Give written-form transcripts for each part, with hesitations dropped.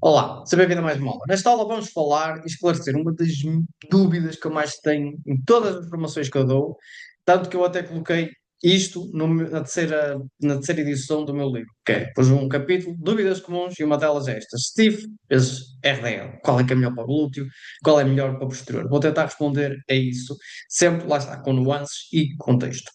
Olá, saber a vida mais mola. Nesta aula vamos falar e esclarecer uma das dúvidas que eu mais tenho em todas as formações que eu dou, tanto que eu até coloquei isto na terceira edição do meu livro, que é, pus um capítulo, dúvidas comuns, e uma delas é esta, Steve vezes RDL, qual é que é melhor para o glúteo, qual é melhor para o posterior? Vou tentar responder a isso, sempre, lá está, com nuances e contexto.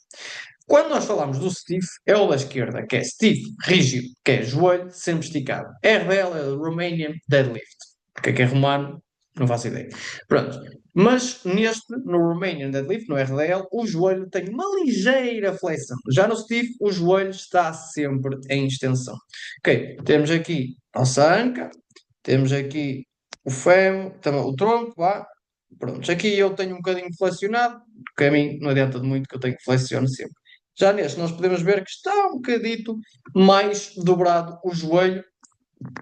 Quando nós falamos do stiff, é o da esquerda, que é stiff, rígido, que é joelho sempre esticado. RDL é o Romanian Deadlift. O que é romano? Não faço ideia. Pronto. Mas neste, no Romanian Deadlift, no RDL, o joelho tem uma ligeira flexão. Já no stiff, o joelho está sempre em extensão. Ok, temos aqui a nossa anca, temos aqui o fémur, também o tronco, vá. Pronto, aqui eu tenho um bocadinho flexionado, que a mim não adianta de muito que eu tenho que flexionar sempre. Já neste, nós podemos ver que está um bocadito mais dobrado o joelho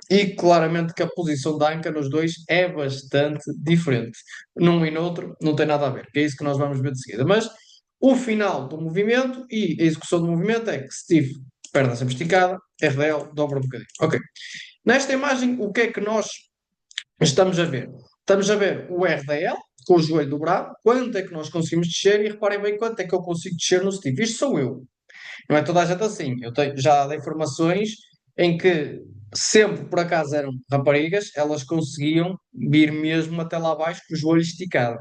e claramente que a posição da anca nos dois é bastante diferente. Num e no outro não tem nada a ver, que é isso que nós vamos ver de seguida. Mas o final do movimento e a execução do movimento é que Steve, perna sempre esticada, RDL, dobra um bocadinho. Ok. Nesta imagem, o que é que nós estamos a ver? Estamos a ver o RDL com o joelho dobrado, quanto é que nós conseguimos descer e reparem bem quanto é que eu consigo descer no Steve. Isto sou eu. Não é toda a gente assim. Já dei formações em que sempre por acaso eram raparigas, elas conseguiam vir mesmo até lá abaixo com o joelho esticado.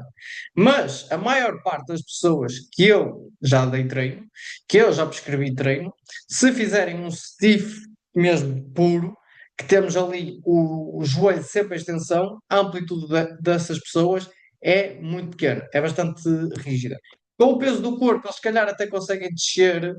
Mas a maior parte das pessoas que eu já dei treino, que eu já prescrevi treino, se fizerem um stiff mesmo puro, que temos ali o joelho sempre em extensão, a amplitude dessas pessoas é muito pequena, é bastante rígida. Com o peso do corpo, eles se calhar até conseguem descer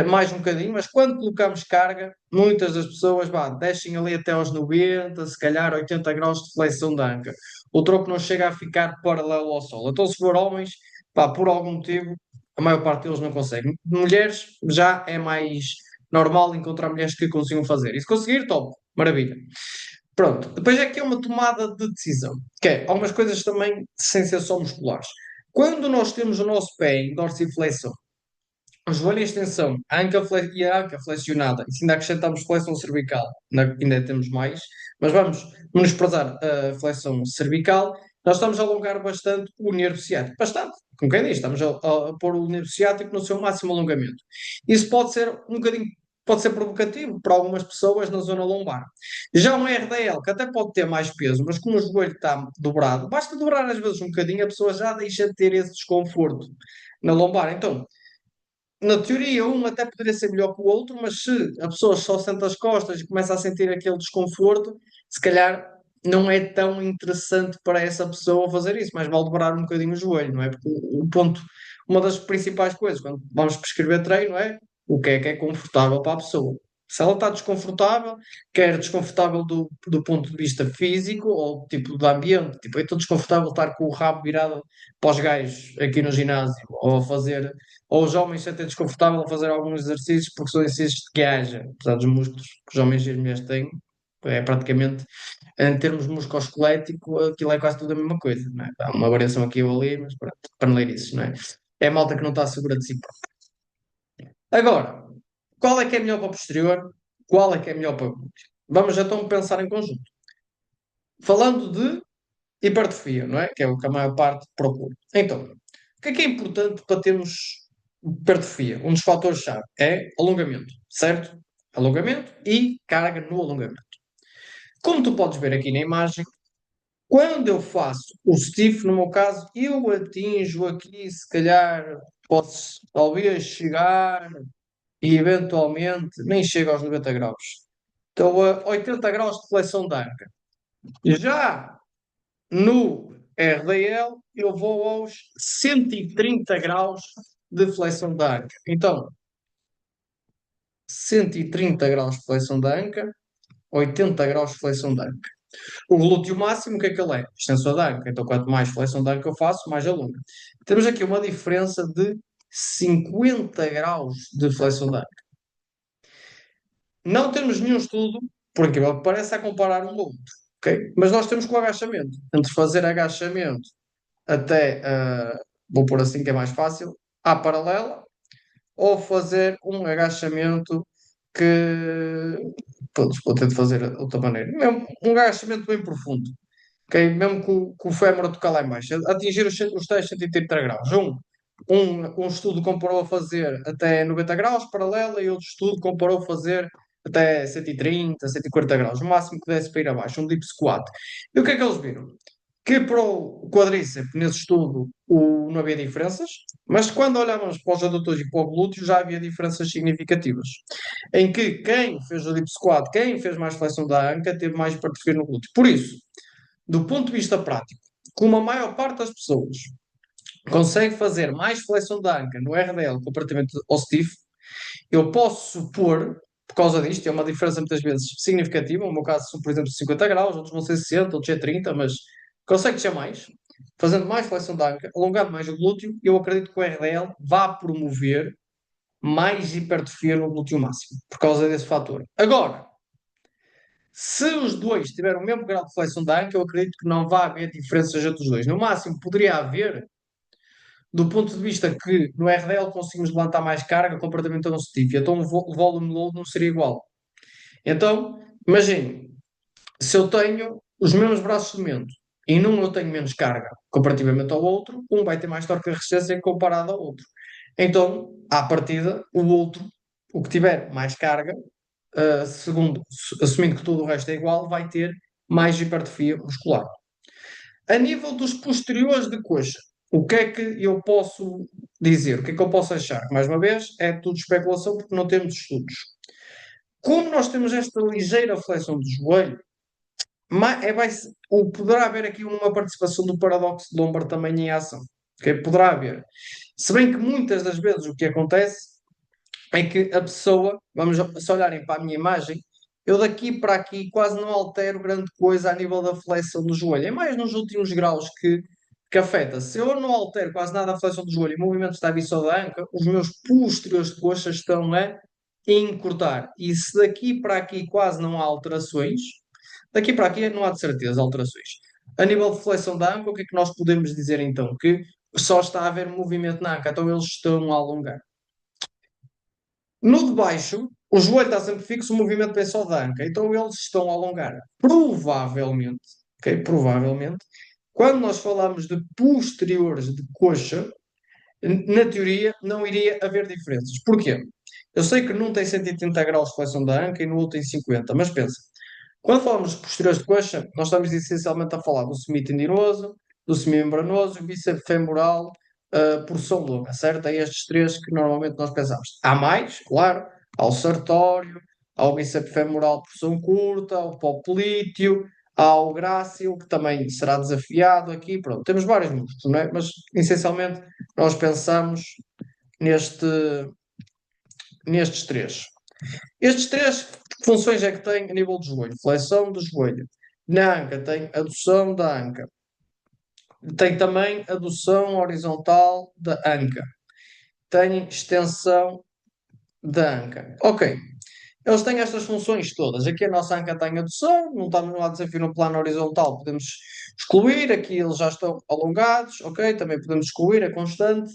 mais um bocadinho, mas quando colocamos carga, muitas das pessoas descem ali até aos 90, se calhar 80 graus de flexão da anca. O tronco não chega a ficar paralelo ao solo. Então, se for homens, por algum motivo, a maior parte deles não conseguem. Mulheres, já é mais normal encontrar mulheres que consigam fazer. E se conseguir, top, maravilha. Pronto, depois é que é uma tomada de decisão, que é algumas coisas também de sensação musculares. Quando nós temos o nosso pé em dorsiflexão, o joelho em extensão, e a anca flexionada, e se ainda acrescentamos flexão cervical, ainda temos mais, mas vamos menosprezar a flexão cervical, nós estamos a alongar bastante o nervo ciático. Bastante, como quem diz, estamos a pôr o nervo ciático no seu máximo alongamento. Isso pode ser um bocadinho, pode ser provocativo para algumas pessoas na zona lombar. Já um RDL, que até pode ter mais peso, mas como o joelho está dobrado, basta dobrar às vezes um bocadinho, a pessoa já deixa de ter esse desconforto na lombar. Então, na teoria, um até poderia ser melhor que o outro, mas se a pessoa só sente as costas e começa a sentir aquele desconforto, se calhar não é tão interessante para essa pessoa fazer isso, mas vale dobrar um bocadinho o joelho, não é? Porque o ponto, uma das principais coisas, quando vamos prescrever treino, é o que é confortável para a pessoa. Se ela está desconfortável, quer desconfortável do ponto de vista físico ou tipo do ambiente, tipo, eu estou desconfortável estar com o rabo virado para os gajos aqui no ginásio ou a fazer ou os homens sentem desconfortável a fazer alguns exercícios porque são exercícios de gaja, apesar dos músculos que os homens e as mulheres têm, é praticamente, em termos musculoesquelético, aquilo é quase tudo a mesma coisa, não é? Há uma variação aqui ou ali, mas pronto, paneleirices, não é? É a malta que não está segura de si própria. Agora, qual é que é melhor para o posterior? Qual é que é melhor para o glúteo? Vamos então pensar em conjunto. Falando de hipertrofia, não é? Que é o que a maior parte procura. Então, o que é importante para termos hipertrofia? Um dos fatores-chave é alongamento, certo? Alongamento e carga no alongamento. Como tu podes ver aqui na imagem, quando eu faço o stiff, no meu caso, eu atinjo aqui, se calhar, posso talvez chegar e eventualmente nem chego aos 90 graus. Estou a 80 graus de flexão da anca. Já no RDL, eu vou aos 130 graus de flexão da anca. Então, 130 graus de flexão da anca, 80 graus de flexão da anca. O glúteo máximo, o que é que ele é? Extensor da anca. Então, quanto mais flexão da anca eu faço, mais alonga. Temos aqui uma diferença de 50 graus de flexão da anca. Não temos nenhum estudo, por incrível que pareça, a comparar um ao outro. Okay? Mas nós temos com o agachamento. Entre fazer agachamento até, vou pôr assim que é mais fácil, à paralela, ou fazer um agachamento que pronto, vou ter de fazer de outra maneira. Mesmo um agachamento bem profundo, ok? Mesmo com o fémur a tocar lá em baixo, a atingir os tais 130 graus. Um estudo comparou a fazer até 90 graus paralela e outro estudo comparou a fazer até 130, 140 graus, o máximo que desse para ir abaixo, um deep squat. E o que é que eles viram? Que para o quadríceps, nesse estudo, não havia diferenças, mas quando olhávamos para os adutores e para o glúteo, já havia diferenças significativas. Em que quem fez o deep squat, quem fez mais flexão da anca, teve mais hipertrofia no glúteo. Por isso, do ponto de vista prático, como a maior parte das pessoas consegue fazer mais flexão da anca no RDL comparativamente ao stiff, eu posso supor, por causa disto, é uma diferença muitas vezes significativa. No meu caso, são, por exemplo, 50 graus, outros vão ser 60, outros é 30, mas consegue ser mais, fazendo mais flexão da anca, alongando mais o glúteo. Eu acredito que o RDL vá promover mais hipertrofia no glúteo máximo, por causa desse fator. Agora, se os dois tiverem o mesmo grau de flexão da anca, eu acredito que não vai haver diferenças entre os dois. No máximo, poderia haver, do ponto de vista que no RDL conseguimos levantar mais carga comparativamente a um stiff, então o volume load não seria igual. Então, imagine, se eu tenho os mesmos braços de momento e num eu tenho menos carga comparativamente ao outro, um vai ter mais torque de resistência comparado ao outro. Então, à partida, o outro, o que tiver mais carga, assumindo que tudo o resto é igual, vai ter mais hipertrofia muscular. A nível dos posteriores de coxa, o que é que eu posso dizer? O que é que eu posso achar? Mais uma vez, é tudo especulação porque não temos estudos. Como nós temos esta ligeira flexão do joelho, poderá haver aqui uma participação do paradoxo de Lombard também em ação. Okay? Poderá haver. Se bem que muitas das vezes o que acontece é que a pessoa, vamos se olharem para a minha imagem, eu daqui para aqui quase não altero grande coisa a nível da flexão do joelho. É mais nos últimos graus que afeta. Se eu não altero quase nada a flexão do joelho e o movimento está a só da anca, os meus posteriores de coxa estão a encurtar. E se daqui para aqui quase não há alterações, daqui para aqui não há de certeza alterações. A nível de flexão da anca, o que é que nós podemos dizer então? Que só está a haver movimento na anca, então eles estão a alongar. No de baixo, o joelho está sempre fixo, o movimento é só da anca. Então eles estão a alongar. Provavelmente, ok? Provavelmente, quando nós falamos de posteriores de coxa, na teoria não iria haver diferenças. Porquê? Eu sei que num tem 180 graus de flexão da anca e no outro tem 50, mas pensa, quando falamos de posteriores de coxa, nós estamos essencialmente a falar do semitendinoso, do semimembranoso, bíceps femoral, porção longa, certo? É estes três que normalmente nós pensamos. Há mais, claro, há o sartório, há o bíceps femoral porção curta, há o poplíteo, há o grácil, que também será desafiado aqui, pronto, temos vários músculos, não é? Mas essencialmente nós pensamos neste, nestes três. Estes três funções é que tem a nível do joelho: flexão do joelho. Na anca tem adução da anca. Tem também adução horizontal da anca. Tem extensão da anca. Ok. Eles têm estas funções todas. Aqui a nossa anca tem adução, não está no desafio no plano horizontal, podemos excluir. Aqui eles já estão alongados, ok? Também podemos excluir, é constante.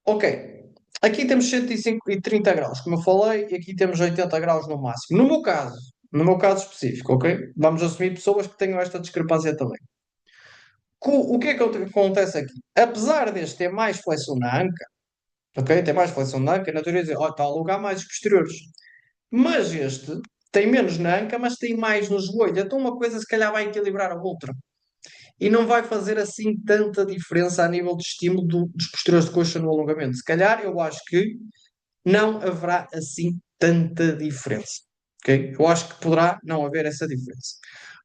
Ok. Aqui temos 130 graus, como eu falei, e aqui temos 80 graus no máximo. No meu caso específico, ok? Vamos assumir pessoas que tenham esta discrepância também. O que é que acontece aqui? Apesar deste ter mais flexão na anca, ok? Tem mais flexão na anca, na teoria dizer, está a alugar mais os posteriores. Mas este tem menos na anca, mas tem mais no joelho. Então uma coisa se calhar vai equilibrar a outra. E não vai fazer assim tanta diferença a nível de estímulo dos posteriores de coxa no alongamento. Se calhar eu acho que não haverá assim tanta diferença. Ok? Eu acho que poderá não haver essa diferença.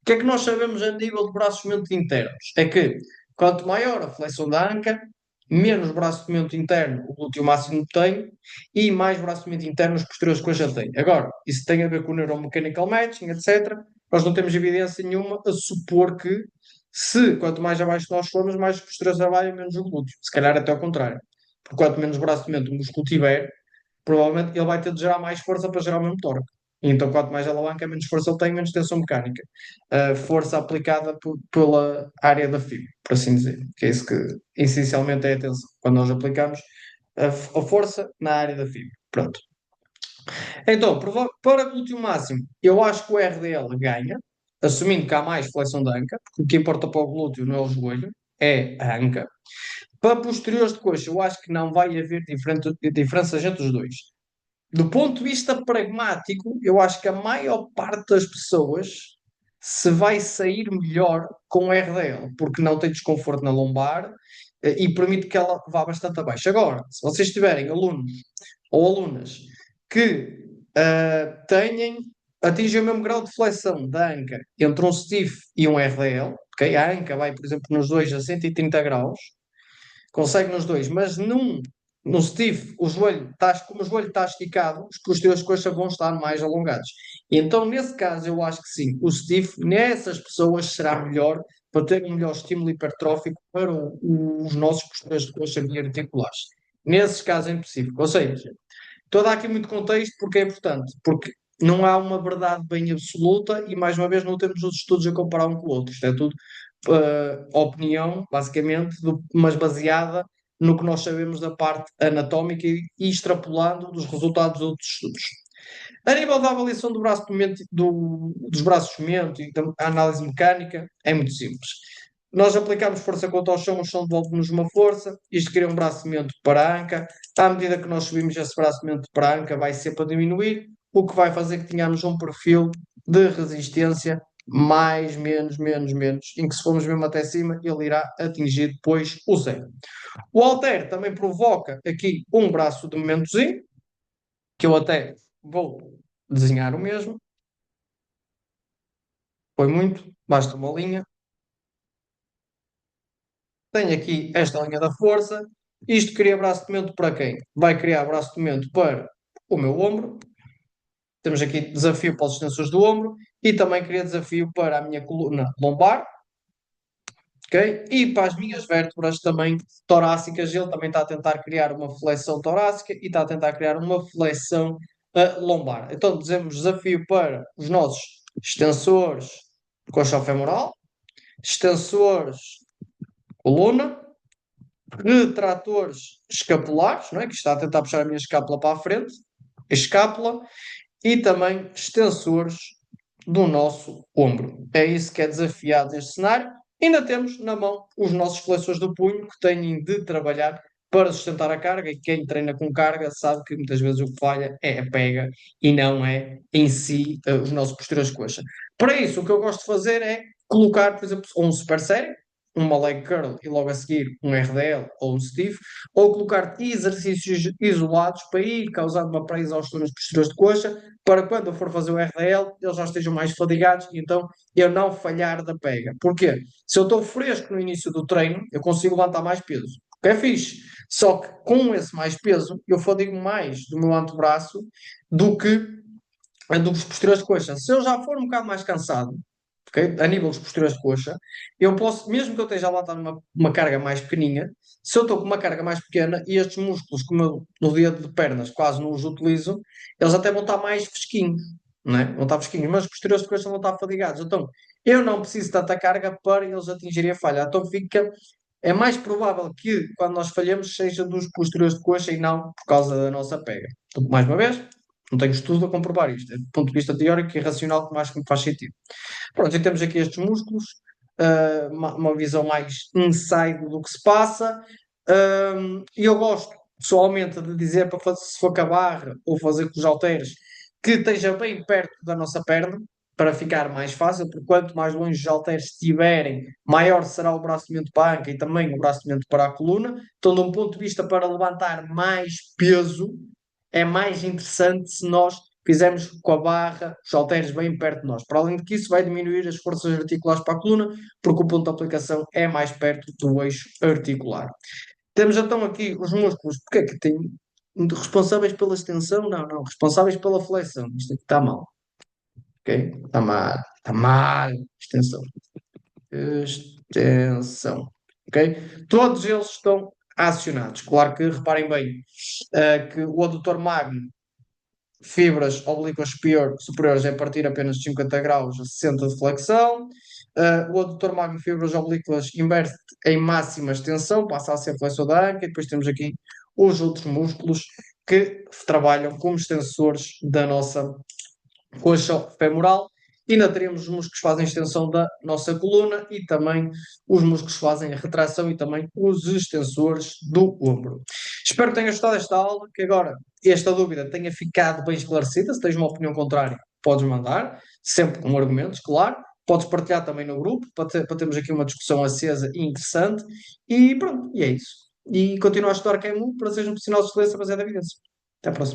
O que é que nós sabemos a nível de braços de movimento internos? É que quanto maior a flexão da anca, menos braço de movimento interno o glúteo máximo tem e mais braço de movimento interno os posteriores de coxa têm. Agora, isso tem a ver com o neuromechanical matching, etc. Nós não temos evidência nenhuma a supor que se quanto mais abaixo nós formos, mais os posteriores trabalham, menos o glúteo. Se calhar até ao contrário. Porque quanto menos braço de movimento o músculo tiver, provavelmente ele vai ter de gerar mais força para gerar o mesmo torque. Então, quanto mais alavanca, menos força ele tem, menos tensão mecânica. Força aplicada pela área da fibra, por assim dizer. Que é isso que essencialmente é a tensão. Quando nós aplicamos a força na área da fibra. Pronto. Então, para glúteo máximo, eu acho que o RDL ganha, assumindo que há mais flexão da anca, porque o que importa para o glúteo não é o joelho, é a anca. Para posteriores de coxa, eu acho que não vai haver diferenças entre os dois. Do ponto de vista pragmático, eu acho que a maior parte das pessoas se vai sair melhor com o RDL, porque não tem desconforto na lombar e permite que ela vá bastante abaixo. Agora, se vocês tiverem alunos ou alunas que atingem o mesmo grau de flexão da anca entre um stiff e um RDL, ok? A anca vai, por exemplo, nos dois a 130 graus, consegue nos dois, mas no stiff, como o joelho está esticado, os posteriores de coxa vão estar mais alongados. E então, nesse caso, eu acho que sim, o stiff, nessas pessoas, será melhor para ter um melhor estímulo hipertrófico para os nossos posteriores de coxa biarticulares. Nesses casos em específico. Ou seja, estou a dar aqui muito contexto porque é importante, porque não há uma verdade bem absoluta e, mais uma vez, não temos os estudos a comparar um com o outro. Isto é tudo opinião, basicamente, mas baseada no que nós sabemos da parte anatómica e extrapolando dos resultados de outros estudos. A nível da avaliação do braço de momento, dos braços de momento e da análise mecânica, é muito simples. Nós aplicamos força contra o chão devolve-nos uma força, isto cria um braço de momento para a anca. À medida que nós subimos esse braço de momento para a anca, vai sempre a diminuir, o que vai fazer que tenhamos um perfil de resistência mais, menos, menos, menos, em que se formos mesmo até cima, ele irá atingir depois o zero. O halter também provoca aqui um braço de momentozinho, que eu até vou desenhar o mesmo. Foi muito, basta uma linha. Tenho aqui esta linha da força. Isto cria braço de momento para quem? Vai criar braço de momento para o meu ombro. Temos aqui desafio para os extensores do ombro e também cria desafio para a minha coluna lombar, ok? E para as minhas vértebras também torácicas. Ele também está a tentar criar uma flexão torácica e está a tentar criar uma flexão lombar. Então dizemos desafio para os nossos extensores coxofemoral, extensores coluna, retratores escapulares, não é? Que está a tentar puxar a minha escápula para a frente, escápula, e também extensores do nosso ombro. É isso que é desafiado neste cenário. Ainda temos na mão os nossos flexores do punho que têm de trabalhar para sustentar a carga e quem treina com carga sabe que muitas vezes o que falha é a pega e não é em si os nossos posteriores de coxa. Para isso, o que eu gosto de fazer é colocar, por exemplo, um super sério, uma leg curl e logo a seguir um RDL ou um stiff, ou colocar exercícios isolados para ir causando uma pré-exaustão nos posteriores de coxa, para quando eu for fazer o RDL, eles já estejam mais fadigados e então eu não falhar da pega. Porquê? Se eu estou fresco no início do treino, eu consigo levantar mais peso, o que é fixe. Só que com esse mais peso, eu fadigo mais do meu antebraço do que dos posteriores de coxa. Se eu já for um bocado mais cansado, okay, a nível dos posteriores de coxa, eu posso, mesmo que eu esteja a levantar uma carga mais pequeninha, se eu estou com uma carga mais pequena e estes músculos, como eu no dedo de pernas quase não os utilizo, eles até vão estar mais fresquinhos, não é? Vão estar fresquinhos, mas os posteriores de coxa vão estar fadigados. Então, eu não preciso de tanta carga para eles atingirem a falha. Então, é mais provável que quando nós falhamos seja dos posteriores de coxa e não por causa da nossa pega. Então, mais uma vez, não tenho estudo a comprovar isto. É do ponto de vista teórico e racional que mais que me faz sentido. Pronto, e temos aqui estes músculos, uma visão mais inside do que se passa. E eu gosto, pessoalmente, de dizer para fazer, se for com a barra ou fazer com os halteres, que esteja bem perto da nossa perna, para ficar mais fácil, porque quanto mais longe os halteres estiverem, maior será o braço de movimento para a anca e também o braço de movimento para a coluna. Então, de um ponto de vista para levantar mais peso, é mais interessante se nós fizermos com a barra, os halteres bem perto de nós. Para além de que isso vai diminuir as forças articulares para a coluna, porque o ponto de aplicação é mais perto do eixo articular. Temos então aqui os músculos, porque é que tem responsáveis pela extensão? Não, não, responsáveis pela flexão. Isto aqui está mal, ok? Está mal, extensão. Extensão, ok? Todos eles estão acionados. Claro que reparem bem que o adutor magno fibras oblíquas superiores é a partir apenas de 50 graus a 60 de flexão. O adutor magno fibras oblíquas inverte em máxima extensão, passa a ser flexor da anca, e depois temos aqui os outros músculos que trabalham como extensores da nossa coxa femoral. E ainda teremos os músculos que fazem a extensão da nossa coluna e também os músculos que fazem a retração e também os extensores do ombro. Espero que tenhas gostado desta aula, que agora esta dúvida tenha ficado bem esclarecida. Se tens uma opinião contrária, podes mandar, sempre com argumentos, claro. Podes partilhar também no grupo, para termos aqui uma discussão acesa e interessante. E pronto, e é isso. E continua a estudar QEMU para seres um profissional de excelência baseado em evidência. Até a próxima.